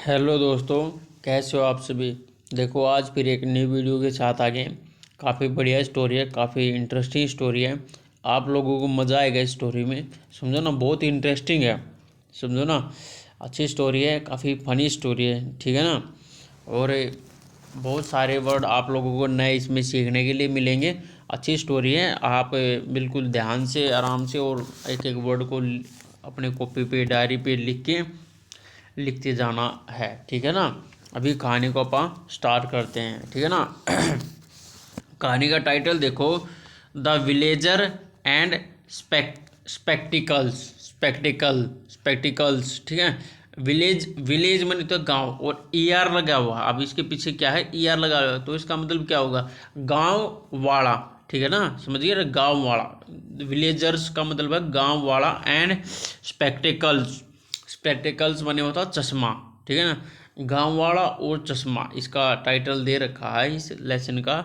Hello दोस्तों, कैसे हो आप सभी। देखो आज फिर एक नई वीडियो के साथ आ गए। काफ़ी बढ़िया स्टोरी है, काफ़ी इंटरेस्टिंग स्टोरी है। आप लोगों को मज़ा आएगा इस स्टोरी में। समझो ना, बहुत ही इंटरेस्टिंग है। समझो ना, अच्छी स्टोरी है, काफ़ी फनी स्टोरी है, ठीक है ना। और बहुत सारे वर्ड आप लोगों को नए इसमें सीखने के लिए मिलेंगे। अच्छी स्टोरी है, आप बिल्कुल ध्यान से आराम से और एक एक वर्ड को अपने कॉपी पे डायरी पे लिखते जाना है, ठीक है ना। अभी कहानी को अपन स्टार्ट करते हैं, ठीक है ना। कहानी का टाइटल देखो, द विलेजर एंड स्पेक्टिकल्स, ठीक है। विलेज माने तो गांव, और ईआर लगा हुआ। अब इसके पीछे क्या है, ईआर लगा हुआ, तो इसका मतलब क्या होगा, गांव वाला, ठीक है ना। समझिए ना, गांव वाला। विलेजर्स का मतलब है गांव वाला, एंड स्पेक्टिकल्स बने होता चश्मा, ठीक है ना। गांव वाला और चश्मा, इसका टाइटल दे रखा है इस लेसन का,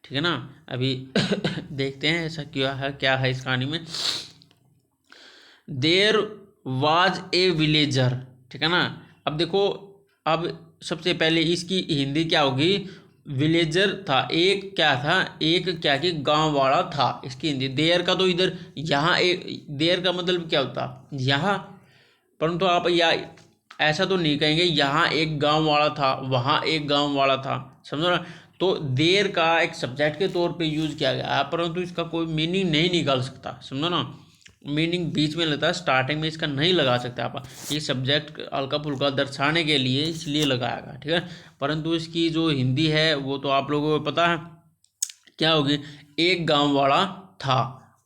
ठीक है ना। अभी देखते हैं ऐसा क्या है इस कहानी में। देर वाज ए विलेजर, ठीक है ना। अब देखो, अब सबसे पहले इसकी हिंदी क्या होगी। विलेजर था एक, क्या था, एक क्या कि गांव वाला था। इसकी हिंदी देयर का तो इधर यहाँ एक, देयर का मतलब क्या होता यहाँ, परंतु आप या ऐसा तो नहीं कहेंगे यहाँ एक गांव वाला था वहाँ एक गांव वाला था, समझो ना। तो देर का एक सब्जेक्ट के तौर पे यूज किया गया है, परंतु इसका कोई मीनिंग नहीं निकाल सकता, समझो ना। मीनिंग बीच में लगता है, स्टार्टिंग में इसका नहीं लगा सकते आप। ये सब्जेक्ट हल्का फुल्का दर्शाने के लिए इसलिए लगाया गया, ठीक है। परंतु इसकी जो हिंदी है वो तो आप लोगों को पता है क्या होगी। एक गांव वाला था,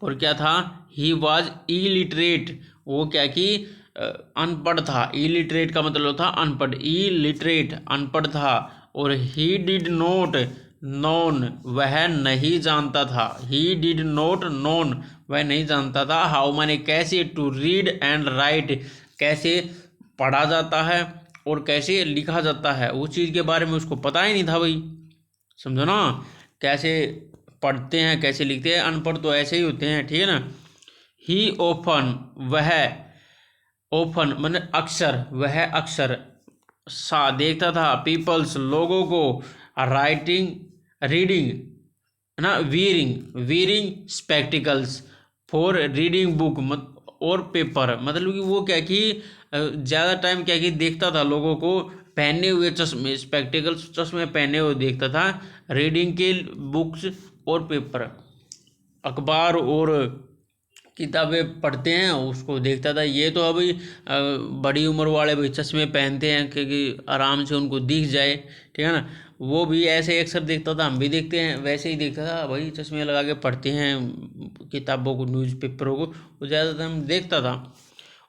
और क्या था, ही वॉज इलिटरेट, वो क्या कि अनपढ़ था। इलिटरेट का मतलब होता अनपढ़, इलिटरेट अनपढ़ था। और ही डिड नोट नोन, वह नहीं जानता था। ही डिड नोट नोन, वह नहीं जानता था। हाउ माने कैसे, टू रीड एंड राइट, कैसे पढ़ा जाता है और कैसे लिखा जाता है, उस चीज़ के बारे में उसको पता ही नहीं था भाई, समझो ना। कैसे पढ़ते हैं कैसे लिखते हैं, अनपढ़ तो ऐसे ही होते हैं, ठीक है ना। ही ओपन, वह, ओपन मतलब अक्सर, वह अक्सर सा देखता था, पीपल्स लोगों को, राइटिंग रीडिंग, है ना, veering spectacles for reading book, और पेपर, मतलब कि वो क्या कि ज़्यादा टाइम क्या कि देखता था लोगों को पहने हुए चश्मे, स्पेक्टिकल्स चश्मे पहने हुए देखता था, रीडिंग के बुक्स और पेपर, अखबार और किताबें पढ़ते हैं उसको देखता था। ये तो अभी बड़ी उम्र वाले भाई चश्मे पहनते हैं क्योंकि आराम से उनको दिख जाए, ठीक है ना। वो भी ऐसे अक्सर देखता था, हम भी देखते हैं वैसे ही देखता था भाई, चश्मे लगा के पढ़ते हैं किताबों को, न्यूज़पेपरों को, वो ज़्यादातर हम देखता था।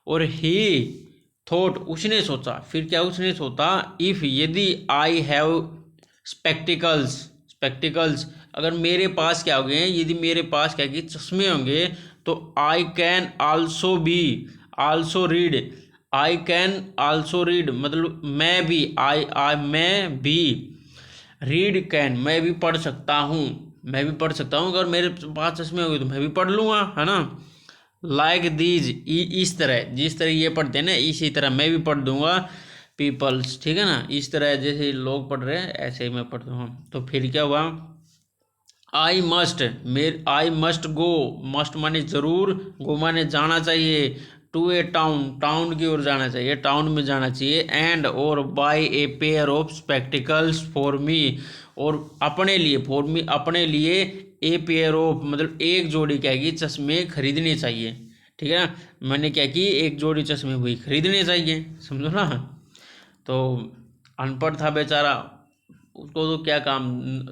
और ही थॉट, उसने सोचा, फिर क्या उसने सोचा, इफ़ यदि आई हैव स्पेक्टिकल्स, स्पेक्टिकल्स अगर मेरे पास क्या हो गए, यदि मेरे पास क्या कि चश्मे होंगे, तो I can also be, also read, I can also read मतलब मैं भी, आई मैं भी, रीड कैन मैं भी पढ़ सकता हूँ, मैं भी पढ़ सकता हूँ। अगर मेरे पास चश्मे होंगे तो मैं भी पढ़ लूँगा, है ना। लाइक दीज, इस तरह, जिस तरह ये पढ़ते हैं ना इसी तरह मैं भी पढ़ दूंगा। पीपल्स, ठीक है ना, इस तरह जैसे लोग पढ़ रहे हैं ऐसे ही मैं पढ़ दूंगा। तो फिर क्या हुआ, आई मस्ट गो, मस्ट माने जरूर, गो माने जाना चाहिए, टू ए टाउन, टाउन की ओर जाना चाहिए, टाउन में जाना चाहिए, एंड और buy a pair of spectacles for me, और अपने लिए, फॉर मी अपने लिए, ए पेयर ऑफ मतलब एक जोड़ी क्या की चश्मे खरीदने चाहिए, ठीक है ना। मैंने क्या की एक जोड़ी चश्मे वही खरीदने चाहिए, समझो ना। तो अनपढ़ था बेचारा, उसको तो क्या काम,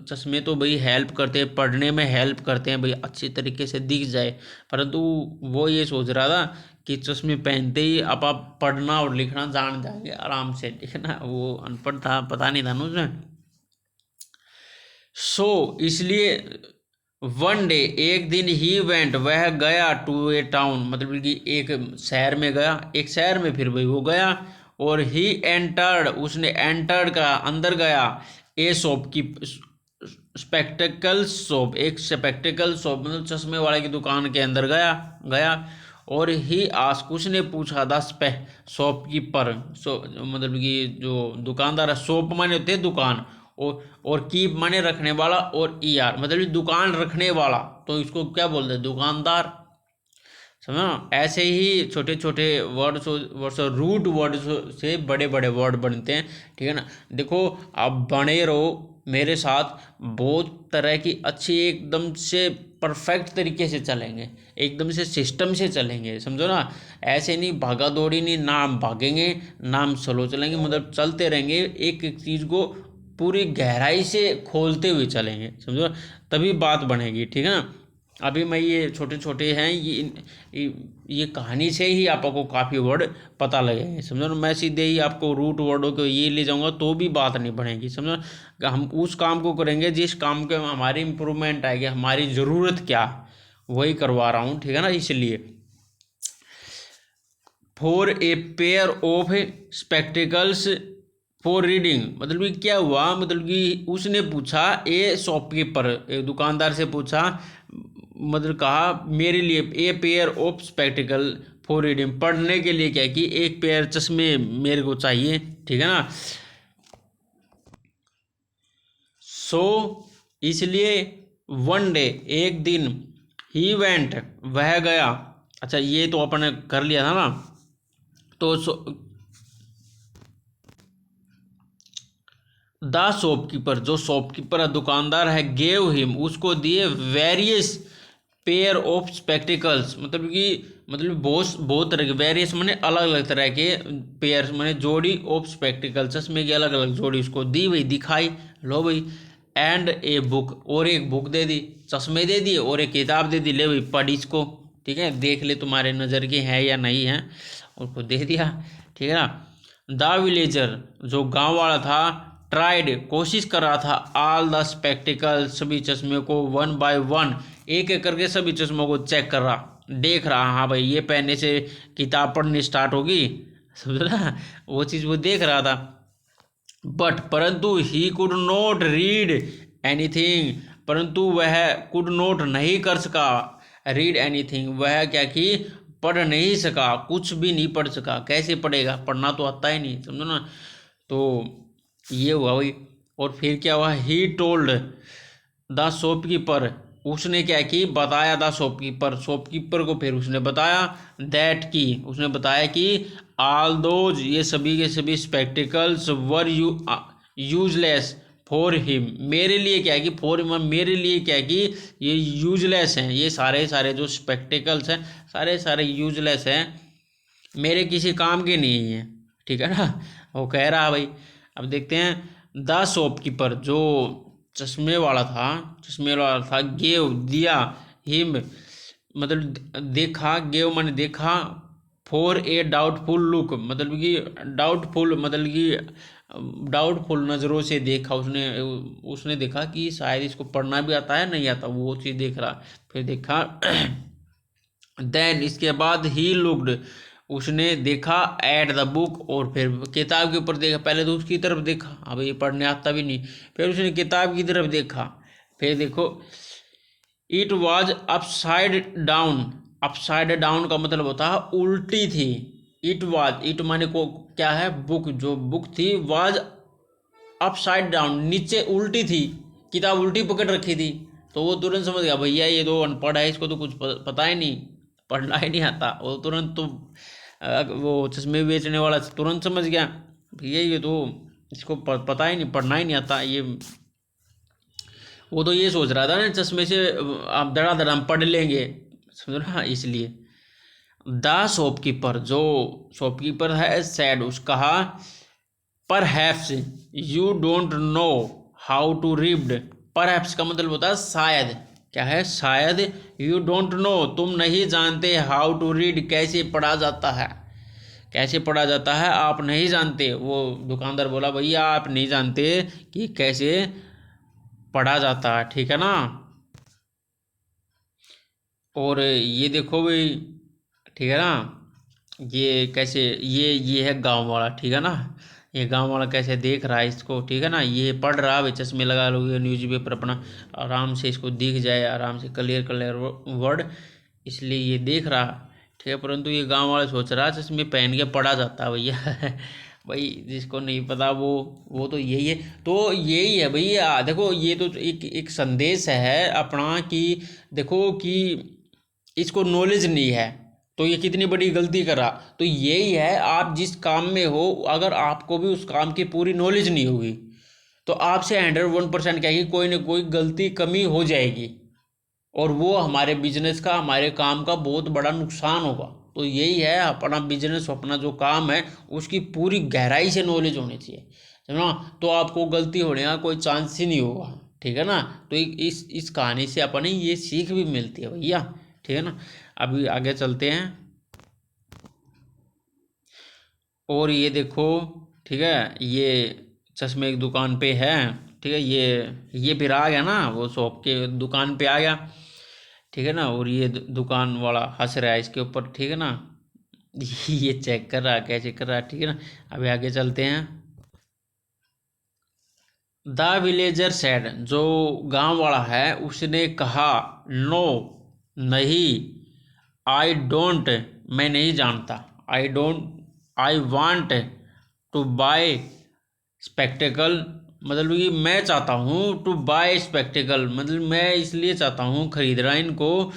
चश्मे तो भाई हेल्प करते हैं, पढ़ने में हेल्प करते हैं भाई, अच्छी तरीके से दिख जाए। परंतु वो ये सोच रहा था कि चश्मे पहनते ही आप पढ़ना और लिखना जान जाएंगे आराम से, ठीक है ना। वो अनपढ़ था, पता नहीं था ना उसे। सो इसलिए वन डे, एक दिन, ही वेंट वह गया, टू ए टाउन मतलब कि एक शहर में गया, एक शहर में फिर भाई वो गया। और ही एंटर्ड, उसने एंटर्ड का अंदर गया, ए शॉप की, स्पेक्टिकल शॉप, एक स्पेक्टिकल शॉप मतलब चश्मे वाले की दुकान के अंदर गया गया। और ही आस्क उसने पूछा द शॉपकीपर, मतलब कि जो दुकानदार है, शॉप माने होते हैं दुकान, और कीप माने रखने वाला, और ईआर मतलब दुकान रखने वाला, तो इसको क्या बोलते हैं, दुकानदार। समझो ना, ऐसे ही छोटे छोटे वर्ड्स और रूट वर्ड्स से बड़े बड़े वर्ड बनते हैं, ठीक है ना। देखो आप बने रहो मेरे साथ, बहुत तरह की अच्छी एकदम से परफेक्ट तरीके से चलेंगे, एकदम से सिस्टम से चलेंगे, समझो ना। ऐसे नहीं भागा दौड़ी नहीं, ना हम भागेंगे ना हम स्लो चलेंगे, मतलब चलते रहेंगे, एक एक चीज़ को पूरी गहराई से खोलते हुए चलेंगे, समझो, तभी बात बनेगी, ठीक है ना। अभी मैं ये छोटे छोटे हैं, ये कहानी से ही आपको काफ़ी वर्ड पता लगेंगे, समझो ना। मैं सीधे ही आपको रूट वर्डों को ये ले जाऊंगा तो भी बात नहीं बनेगी, समझो ना। हम उस काम को करेंगे जिस काम के हमारी इम्प्रूवमेंट आएगी, हमारी ज़रूरत क्या वही करवा रहा हूँ, ठीक है ना। इसलिए for a pair of spectacles for reading, मतलब कि क्या हुआ, मतलब कि उसने पूछा, ए शॉपकीपर एक दुकानदार से पूछा, मतलब कहा मेरे लिए ए pair of spectacled for reading, पढ़ने के लिए क्या कि एक पेयर चश्मे मेरे को चाहिए, ठीक है ना। सो इसलिए वन डे एक दिन, ही वेंट वह गया, अच्छा ये तो अपन ने कर लिया था ना, तो द शॉपकीपर जो शॉपकीपर है दुकानदार है, गेव हिम उसको दिए वेरियस पेयर ऑफ स्पेक्टिकल्स, मतलब बहुत तरह के, वेरियस माने अलग अलग तरह के, पेयर माने जोड़ी, ऑफ स्पेक्टिकल चश्मे की अलग अलग जोड़ी उसको दी भाई, दिखाई, लो भाई। एंड ए बुक और एक बुक दे दी, चश्मे दे दिए और एक किताब दे दी, ले भाई पढ़ इसको, ठीक है, देख ले तुम्हारे नज़र के हैं या नहीं है, उसको दे दिया, ठीक है ना। द विलेजर जो गांव वाला था, ट्राइड कोशिश कर रहा था, ऑल द स्पेक्टिकल सभी चश्मे को, वन बाय वन एक एक करके सभी चश्मों को चेक कर रहा, देख रहा, हाँ भाई ये पहनने से किताब पढ़नी स्टार्ट होगी, समझ रहा, वो चीज़ वो देख रहा था। बट परंतु he could not read anything, परंतु वह कुड नॉट नहीं कर सका, रीड एनीथिंग वह क्या कि पढ़ नहीं सका, कुछ भी नहीं पढ़ सका, कैसे पढ़ेगा, पढ़ना तो आता ही नहीं, समझो ना। तो ये हुआ भाई, और फिर क्या हुआ, ही टोल्ड द शॉपकीपर, उसने क्या की, बताया द शॉपकीपर, शॉपकीपर को फिर उसने बताया, दैट की उसने बताया कि ऑल दोज ये सभी के सभी spectacles were useless for him, मेरे लिए क्या है कि फॉर मेरे लिए क्या है कि ये यूजलेस हैं, ये सारे सारे जो स्पेक्टिकल्स हैं सारे सारे यूजलेस हैं, मेरे किसी काम के नहीं है, ठीक है ना। वो कह रहा भाई। अब देखते हैं, द शॉपकीपर जो चश्मे वाला था, गेव दिया, हिम मतलब देखा, गेव मैंने देखा, फॉर ए डाउटफुल लुक, मतलब कि डाउटफुल मतलब कि डाउटफुल नज़रों से देखा, उसने उसने देखा कि शायद इसको पढ़ना भी आता है नहीं आता, वो चीज़ देख रहा, फिर देखा। देन इसके बाद ही लुक्ड उसने देखा, एट द बुक और फिर किताब के ऊपर देखा, पहले तो उसकी तरफ देखा, अब ये पढ़ने आता भी नहीं, फिर उसने किताब की तरफ देखा, फिर देखो, it was upside down, upside down का मतलब होता है उल्टी थी, इट वॉज, इट माने को क्या है, बुक, जो बुक थी, वॉज अपसाइड डाउन नीचे उल्टी थी, किताब उल्टी पकड़ रखी थी, तो वो तुरंत समझ गया भैया ये तो अनपढ़ है, इसको तो कुछ पता ही नहीं, पढ़ना ही नहीं आता, वो तुरंत तो वो चश्मे बेचने वाला तुरंत समझ गया भैया ये तो इसको पता ही नहीं, पढ़ना ही नहीं आता, ये वो तो ये सोच रहा था ना चश्मे से आप धड़ाधड़ हम पढ़ लेंगे, समझ रहा, इसलिए। द शॉपकीपर जो शॉपकीपर है, सैड उस कहा, perhaps you don't know how to read, perhaps का मतलब होता है शायद, क्या है, शायद, यू डोंट नो तुम नहीं जानते, हाउ टू रीड कैसे पढ़ा जाता है, कैसे पढ़ा जाता है आप नहीं जानते, वो दुकानदार बोला भैया आप नहीं जानते कि कैसे पढ़ा जाता है, ठीक है ना। और ये देखो भाई, ठीक है ना, ये कैसे, ये है गांव वाला, ठीक है ना, ये गांव वाला कैसे देख रहा है इसको, ठीक है ना, ये पढ़ रहा है भाई, चश्मे लगा लोगे, न्यूज़पेपर अपना आराम से इसको दिख जाए, आराम से क्लियर क्लियर वर्ड, इसलिए ये देख रहा, ठीक है, परंतु ये गांव वाले सोच रहा है चश्मे पहन के पढ़ा जाता है भैया। भाई जिसको नहीं पता वो तो यही है। तो यही है भैया, देखो ये तो एक एक संदेश है अपना कि देखो कि इसको नॉलेज नहीं है तो ये कितनी बड़ी गलती करा। तो यही है, आप जिस काम में हो अगर आपको भी उस काम की पूरी नॉलेज नहीं होगी तो आपसे 101% क्या है कि कोई ना कोई गलती कमी हो जाएगी और वो हमारे बिजनेस का हमारे काम का बहुत बड़ा नुकसान होगा। तो यही है, अपना बिजनेस अपना जो काम है उसकी पूरी गहराई से नॉलेज होनी चाहिए, समझो, तो आपको गलती होने का कोई चांस ही नहीं होगा। ठीक है ना। तो इस कहानी से अपने ये सीख भी मिलती है भैया। ठीक है ना। अभी आगे चलते हैं और ये देखो, ठीक है, ये चश्मे की दुकान पे है। ठीक है, ये फिर आ गया ना, वो शॉप के दुकान पे आ गया। ठीक है ना। और ये दुकान वाला हंस रहा है इसके ऊपर। ठीक है ना। ये चेक कर रहा है कैसे कर रहा है। ठीक है ना। अभी आगे चलते हैं। द विलेजर सेड, जो गांव वाला है उसने कहा, नो, नहीं, आई डोंट, मैं नहीं जानता, I don't, I want to buy spectacle, मतलब कि मैं चाहता हूँ टू बाय स्पेक्टिकल, मतलब मैं इसलिए चाहता हूँ खरीदना इनको,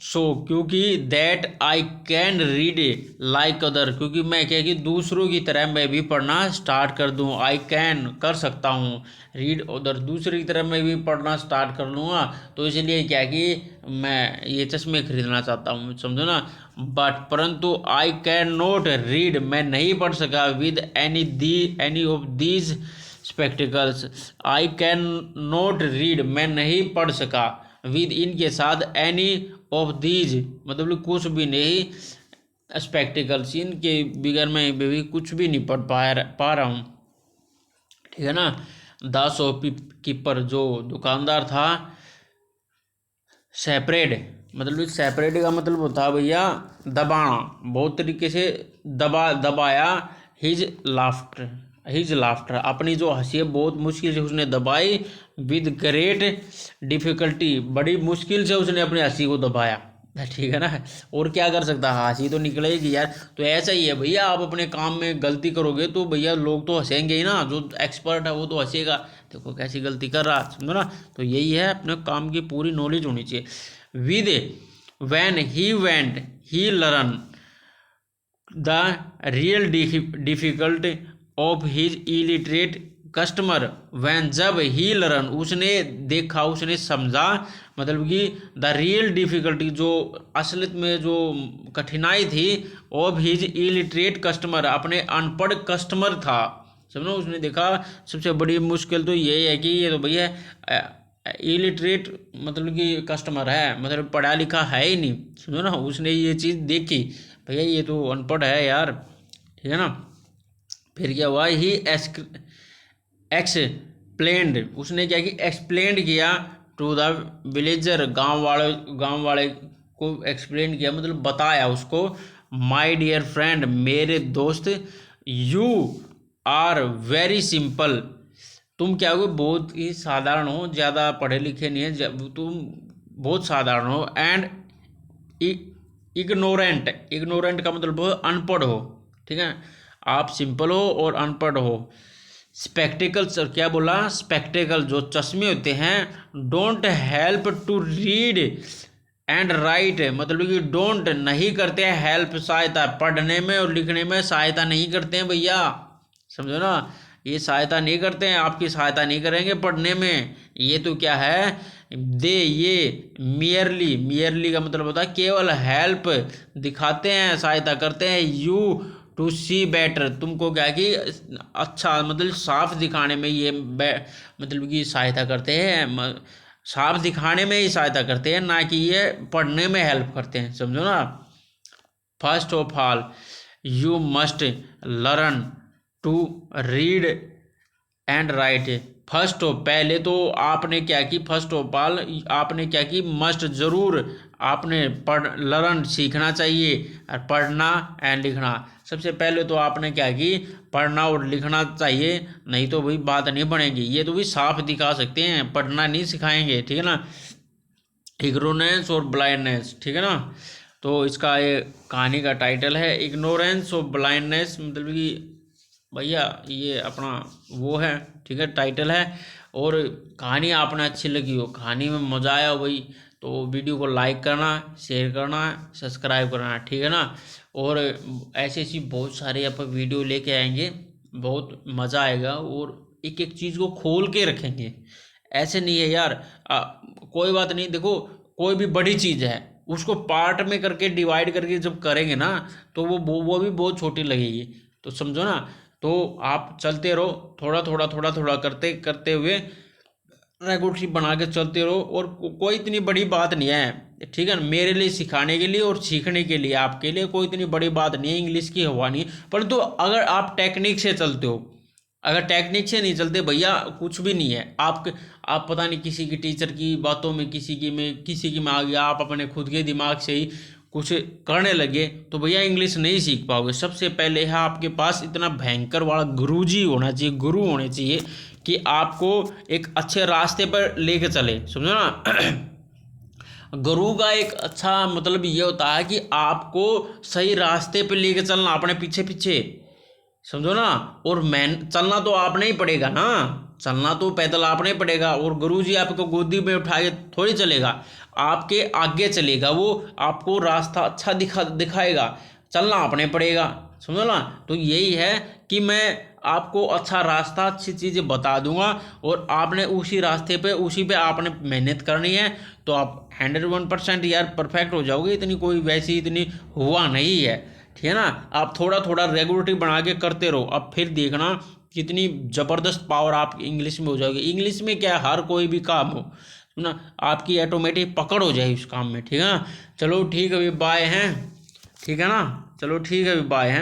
सो क्योंकि that I can read like other, क्योंकि मैं क्या कि दूसरों की तरह मैं भी पढ़ना स्टार्ट कर दूँ। आई कैन कर सकता हूँ, रीड अदर दूसरे की तरह मैं भी पढ़ना स्टार्ट कर लूँगा। तो इसलिए क्या कि मैं ये चश्मे खरीदना चाहता हूँ, समझो ना। बट परंतु आई कैन नॉट रीड, मैं नहीं पढ़ सका with any of these spectacles, I can not read, मैं नहीं पढ़ सका विद इनके साथ एनी ऑफ दीज, मतलब कुछ भी नहीं स्पेक्टिकल्स, इनके बिगर मैं भी कुछ भी नहीं पढ़ पा रहा हूँ। ठीक है ना। द शॉपकीपर, जो दुकानदार था, सेपरेट, मतलब सेपरेट का मतलब होता है भैया दबाना, बहुत तरीके से दबाया हिज लाफ्टर, अपनी जो हंसी है बहुत मुश्किल से उसने दबाई, विद ग्रेट डिफिकल्टी, बड़ी मुश्किल से उसने अपनी हंसी को दबाया। ठीक है ना। और क्या कर सकता है, हंसी तो निकलेगी यार। तो ऐसा ही है भैया, आप अपने काम में गलती करोगे तो भैया लोग तो हंसेंगे ही ना, जो एक्सपर्ट है वो तो हंसेगा, देखो कैसी गलती कर रहा, समझो ना। तो यही है, अपने काम की पूरी नॉलेज होनी चाहिए। With when he went he learn the real difficult of his illiterate customer, when, जब ही लर्न, उसने देखा उसने समझा, मतलब कि द रियल डिफिकल्टी, जो असलियत में जो कठिनाई थी, ऑफ हिज इलिटरेट कस्टमर, अपने अनपढ़ कस्टमर था, समझो। उसने देखा सबसे बड़ी मुश्किल तो यही है कि ये तो भैया इलिटरेट मतलब कि कस्टमर है, मतलब पढ़ा लिखा है ही नहीं, समझो ना। उसने ये चीज़ देखी, भैया ये तो अनपढ़ है यार। ठीक है ना। फिर क्या हुआ, ही एक्सप्लेन्ड, उसने क्या कि एक्सप्लेन किया टू द विलेजर, गांव वाले को एक्सप्लेन किया, मतलब बताया उसको, माय डियर फ्रेंड, मेरे दोस्त, यू आर वेरी सिंपल, तुम क्या हो बहुत ही साधारण हो, ज़्यादा पढ़े लिखे नहीं है, तुम बहुत साधारण हो, एंड इग्नोरेंट का मतलब बहुत अनपढ़ हो। ठीक है, आप सिंपल हो और अनपढ़ हो। स्पेक्टिकल्स, और क्या बोला, स्पेक्टिकल जो चश्मे होते हैं, don't help to read and write, मतलब कि डोंट नहीं करते हैं हेल्प, सहायता, पढ़ने में और लिखने में सहायता नहीं करते हैं भैया, समझो ना। ये सहायता नहीं करते हैं, आपकी सहायता नहीं करेंगे पढ़ने में। ये तो क्या है, ये मियरली का मतलब होता है केवल हेल्प दिखाते हैं, सहायता करते हैं, यू टू सी बेटर, तुमको क्या कि अच्छा मतलब साफ दिखाने में ये मतलब कि सहायता करते हैं, साफ दिखाने में ही सहायता करते हैं, ना कि ये पढ़ने में हेल्प करते हैं, समझो ना। First of all you must learn to read and write, first of, पहले तो आपने क्या की, फर्स्ट ऑफ ऑल आपने क्या की, मस्ट जरूर, आपने लर्न सीखना चाहिए, और पढ़ना एंड लिखना, सबसे पहले तो आपने क्या की, पढ़ना और लिखना चाहिए, नहीं तो भाई बात नहीं बनेगी। ये तो भी साफ दिखा सकते हैं, पढ़ना नहीं सिखाएंगे। ठीक है ना। इग्नोरेंस और ब्लाइंडनेस, ठीक है ना। तो इसका ये कहानी का टाइटल है इग्नोरेंस ऑफ ब्लाइंडनेस, मतलब कि भैया ये अपना वो है, ठीक है, टाइटल है। और कहानी आपने अच्छी लगी हो, कहानी में मज़ा आया हो भाई, तो वीडियो को लाइक करना, शेयर करना, सब्सक्राइब करना, ठीक है ना। और ऐसी ऐसी बहुत सारे आप वीडियो लेके आएंगे, बहुत मज़ा आएगा, और एक एक चीज़ को खोल के रखेंगे। ऐसे नहीं है यार, कोई बात नहीं, देखो कोई भी बड़ी चीज़ है उसको पार्ट में करके डिवाइड करके जब करेंगे ना, तो वो भी बहुत छोटी लगेगी, तो समझो ना। तो आप चलते रहो, थोड़ा थोड़ा थोड़ा थोड़ा करते करते हुए रेगुलर बना के चलते रहो, और कोई इतनी बड़ी बात नहीं है, ठीक है ना। मेरे लिए सिखाने के लिए और सीखने के लिए आपके लिए कोई इतनी बड़ी बात नहीं है, इंग्लिश की हवा नहीं। परंतु अगर आप टेक्निक से चलते हो, अगर टेक्निक से नहीं चलते भैया, कुछ भी नहीं है। आप पता नहीं किसी की टीचर की बातों में, किसी की में आ गया, आप अपने खुद के दिमाग से ही कुछ करने लगे, तो भैया इंग्लिश नहीं सीख पाओगे। सबसे पहले है आपके पास इतना भयंकर वाला गुरुजी होना चाहिए, गुरु होने चाहिए कि आपको एक अच्छे रास्ते पर लेके चले, समझो ना। गुरु का एक अच्छा मतलब ये होता है कि आपको सही रास्ते पे लेके चलना, अपने पीछे पीछे, समझो ना। और मैन चलना तो आपने ही पड़ेगा ना, चलना तो पैदल आपने ही पड़ेगा, और गुरुजी आपको गोदी में उठा के थोड़ी चलेगा, आपके आगे चलेगा, वो आपको रास्ता अच्छा दिखाएगा, चलना आपने पड़ेगा, समझो ना। तो यही है कि मैं आपको अच्छा रास्ता, अच्छी चीज़ें बता दूंगा, और आपने उसी पे आपने मेहनत करनी है, तो आप 101% यार परफेक्ट हो जाओगे। इतनी हुआ नहीं है, ठीक है ना। आप थोड़ा थोड़ा रेगुलरिटी बना के करते रहो, अब फिर देखना कितनी ज़बरदस्त पावर आप इंग्लिश में हो जाओगे। इंग्लिश में क्या, हर कोई भी काम हो ना, आपकी ऑटोमेटिक पकड़ हो जाएगी उस काम में, ठीक है ना। चलो ठीक है, अभी बाय हैं, ठीक है ना। चलो ठीक है, अभी बाय हैं।